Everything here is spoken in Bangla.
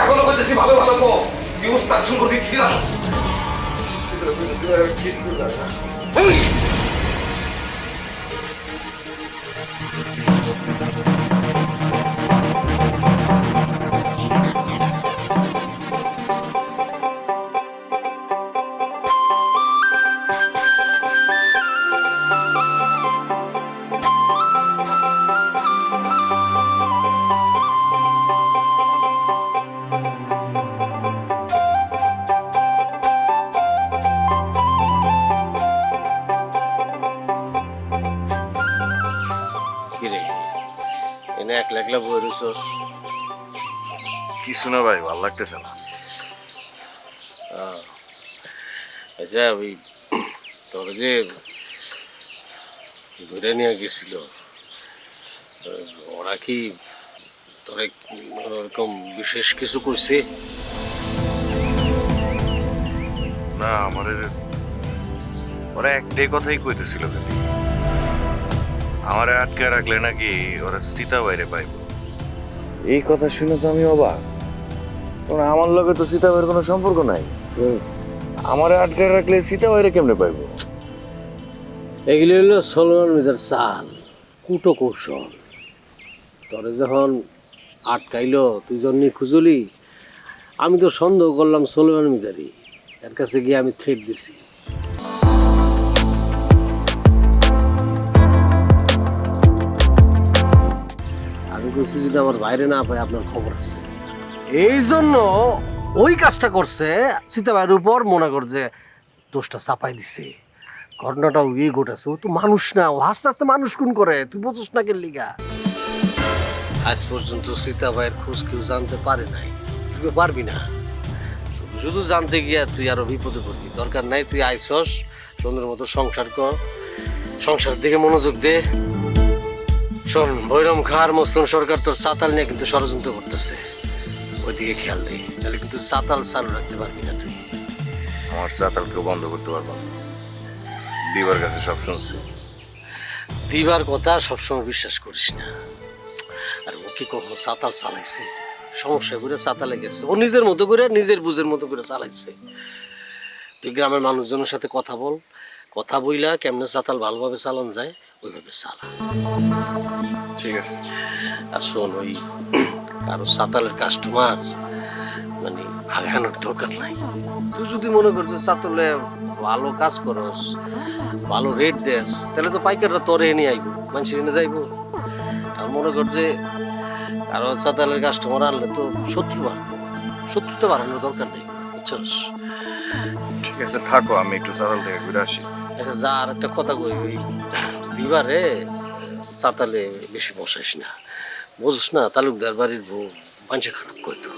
এখনো বলতেছি ভালো ভালো নিউজ তার সম্পর্কে কি জানো? কিছু না। একলা একলা বই রইছস? কিছু না ভাই, ভালো লাগতেছে না। আচ্ছা ওই তোর যে ধরে নিয়ে গেছিল ওরা কি তোর ওরকম বিশেষ কিছু করছে? না, আমার ওরা একটাই কথাই কইতেছিল খালি, আমারে আটকে রাখলে নাকি ওরা সীতা বাইরে পাইব। এই কথা শুনে তো আমি অবাক, কারণ আমার লগে তো সীতা বাইরের কোনো সম্পর্ক নাই। আমারে আটকে রাখলে সীতা বাইরে কেমনে পাইব? এগুলি হলো সলমান মির্জার চাল, কুটো কৌশল। তোরে যখন আটকাইলো তুই যখন নিখুঁজলি, আমি তো সন্দেহ করলাম সলমান মির্জারই। এর কাছে গিয়ে আমি থ্রেট দিছি। আমি বলছি যদি আমার বাইরে না পাই আপনার খবর আছে। এই জন্য ওই কাজটা করছে, সীতা ভাইয়ের উপর মনে কর যে দোষটা চাপাই দিছে। ঘটনাটা ওই ঘটেছে, ও তো মানুষ না, ও আস্তে আস্তে মানুষ খুন করে, তুই বুঝছ না কেন লিগা? আজ পর্যন্ত সীতা ভাইয়ের খোঁজ কেউ জানতে পারে নাই, তুই পারবি না। শুধু শুধু জানতে গিয়া তুই আরো বিপদে পড়বি। দরকার নাই, তুই আইসস সুন্দর মতো সংসার কর, সংসার দিকে মনোযোগ দে। শোন, ভৈরম খার মুসলিম সরকার তোর সাতাল নিয়ে কিন্তু ষড়যন্ত্র করতেছে, ওইদিকে খেয়াল দে, তাহলে কিন্তু সাতাল চালু রাখতে পারবি না তুই। আমার চাতাল কেউ বন্ধ করতে পারবো না, দিবার কাছে সব শুনছি। দিবার কথা সবসময় বিশ্বাস করিস না। আর ও কি কখনো সাতাল চালাইছে? সমস্যা করে সাতালে গেছে, ও নিজের মতো করে নিজের বুঝের মতো করে চালাইছে। তুই গ্রামের মানুষজনের সাথে কথা বল, কথা বইলা কেমনে সাতাল ভালোভাবে চালান যায় ওইভাবে চালা। ঠিক আছে। আর শোন, ওই কারো সাতালের কাস্টমার মানে আগানোর দরকার নাই। তুই যদি মনে করছ সাতলে ভালো কাজ করস, ভালো রেট দেস, তাহলে তো পাইকাররা তোরে নিয়ে আইব, মানুষ এনে যাইব। আর মনে কর যে কারো সাতালের কাস্টমার আনলে তো শত্রু বাড়বো, শত্রুতা বাড়ানোর দরকার নেই, বুঝছস? ঠিক আছে, থাকো, আমি একটু চাতাল থেকে ঘুরে আসি। আচ্ছা যা, আর একটা কথা কই, ওই দিবারে সাতালে বেশি বসাইস না, বুঝছ না? তালুকদার বাড়ির বউ মানুষে খারাপ কইতো।